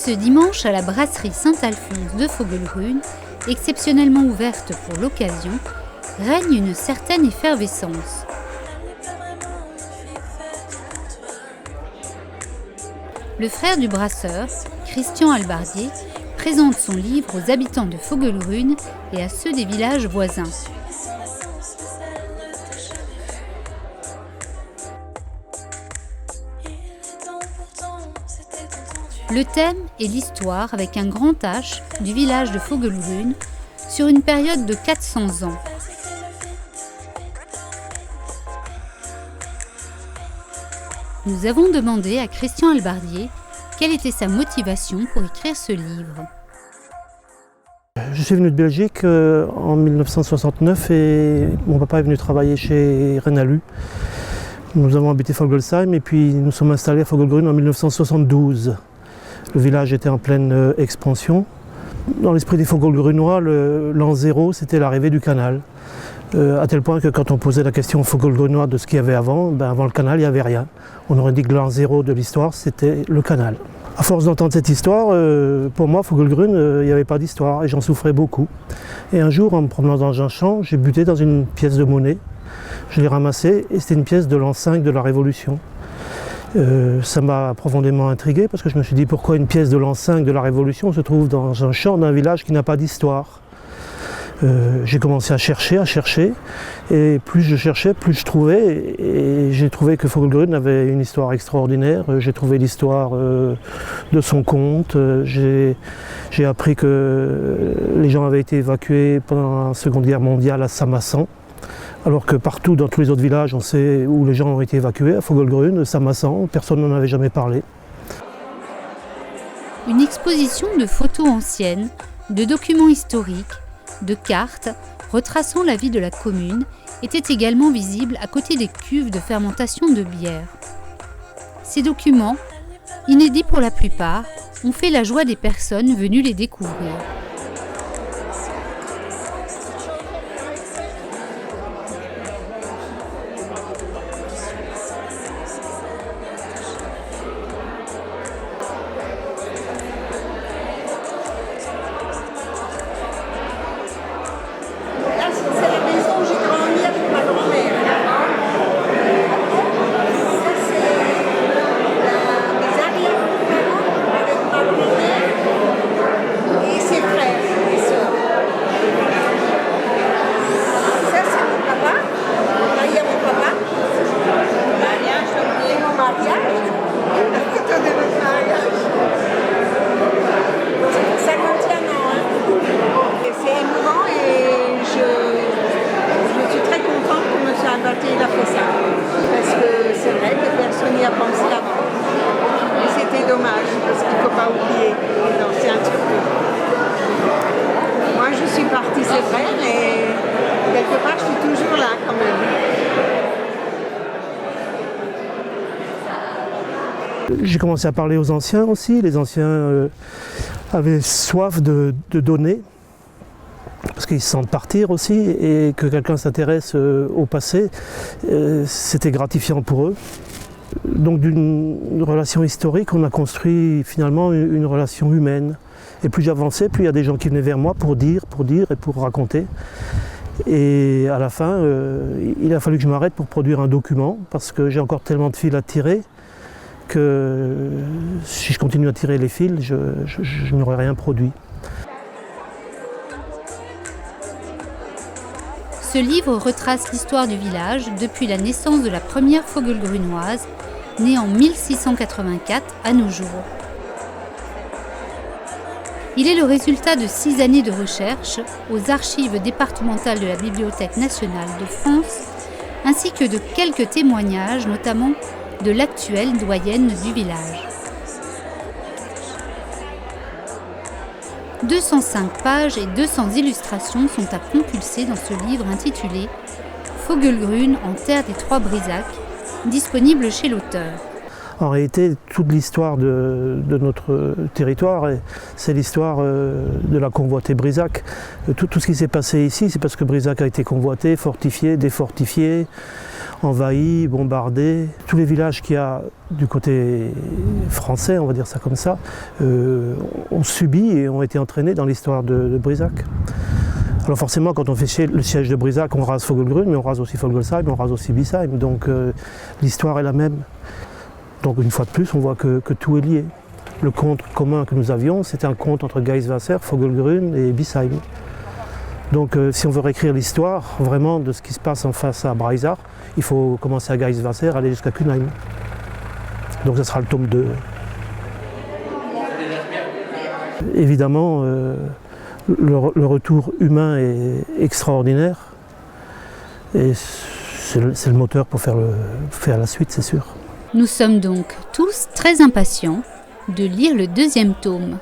Ce dimanche, à la brasserie Saint-Alphonse de Fogelgrün, exceptionnellement ouverte pour l'occasion, règne une certaine effervescence. Le frère du brasseur, Christian Albardier, présente son livre aux habitants de Fogelgrün et à ceux des villages voisins. Le thème est l'histoire avec un grand H du village de Fogelgrün sur une période de 400 ans. Nous avons demandé à Christian Albardier quelle était sa motivation pour écrire ce livre. Je suis venu de Belgique en 1969 et mon papa est venu travailler chez Renault. Nous avons habité Fogelsheim et puis nous sommes installés à Fogelgrün en 1972. Le village était en pleine expansion. Dans l'esprit des Fogelgrünois, l'an 0, c'était l'arrivée du canal. À tel point que quand on posait la question aux Fogelgrünois de ce qu'il y avait avant, avant le canal, il n'y avait rien. On aurait dit que l'an 0 de l'histoire, c'était le canal. À force d'entendre cette histoire, pour moi, Fogelgrün, il n'y avait pas d'histoire et j'en souffrais beaucoup. Et un jour, en me promenant dans un champ, j'ai buté dans une pièce de monnaie. Je l'ai ramassée et c'était une pièce de l'an 5 de la Révolution. Ça m'a profondément intrigué parce que je me suis dit pourquoi une pièce de l'an 5 de la Révolution se trouve dans un champ d'un village qui n'a pas d'histoire. J'ai commencé à chercher et plus je cherchais, plus je trouvais et j'ai trouvé que Fogelgrün avait une histoire extraordinaire. J'ai trouvé l'histoire de son conte, j'ai appris que les gens avaient été évacués pendant la Seconde Guerre mondiale à Samassan. Alors que partout dans tous les autres villages, on sait où les gens ont été évacués, à Fogelgrün, Samassan, personne n'en avait jamais parlé. Une exposition de photos anciennes, de documents historiques, de cartes retraçant la vie de la commune était également visible à côté des cuves de fermentation de bière. Ces documents, inédits pour la plupart, ont fait la joie des personnes venues les découvrir. Il a fait ça, parce que c'est vrai que personne n'y a pensé avant. Et c'était dommage, parce qu'il ne faut pas oublier les anciens trucs. Moi je suis partie, c'est vrai, mais quelque part je suis toujours là quand même. J'ai commencé à parler aux anciens aussi, les anciens avaient soif de donner. Parce qu'ils se sentent partir aussi et que quelqu'un s'intéresse au passé, c'était gratifiant pour eux. Donc d'une relation historique, on a construit finalement une relation humaine. Et plus j'avançais, plus il y a des gens qui venaient vers moi pour dire et pour raconter. Et à la fin, il a fallu que je m'arrête pour produire un document parce que j'ai encore tellement de fils à tirer que si je continue à tirer les fils, je n'aurais rien produit. Ce livre retrace l'histoire du village depuis la naissance de la première Fogelgrünoise, née en 1684 à nos jours. Il est le résultat de 6 années de recherche aux archives départementales de la Bibliothèque nationale de France, ainsi que de quelques témoignages, notamment de l'actuelle doyenne du village. 205 pages et 200 illustrations sont à compulser dans ce livre intitulé « Fogelgrün en terre des Trois Brisac », disponible chez l'auteur. En réalité, toute l'histoire de notre territoire, c'est l'histoire de la convoitée Brisac. Tout ce qui s'est passé ici, c'est parce que Brisac a été convoité, fortifié, défortifié. envahis, bombardés. Tous les villages qu'il y a du côté français, on va dire ça comme ça, ont subi et ont été entraînés dans l'histoire de Brisac. Alors forcément, quand on fait le siège de Brisac, on rase Vogelgrün, mais on rase aussi Vogelsheim, on rase aussi Biesheim. Donc l'histoire est la même. Donc une fois de plus, on voit que tout est lié. Le compte commun que nous avions, c'était un compte entre Geiswasser, Vogelgrün et Biesheim. Donc si on veut réécrire l'histoire vraiment de ce qui se passe en face à Breisach, il faut commencer à Geiswasser, aller jusqu'à Kuenheim. Donc ce sera le tome 2. Évidemment, le retour humain est extraordinaire et c'est le moteur pour faire la suite, c'est sûr. Nous sommes donc tous très impatients de lire le 2e tome.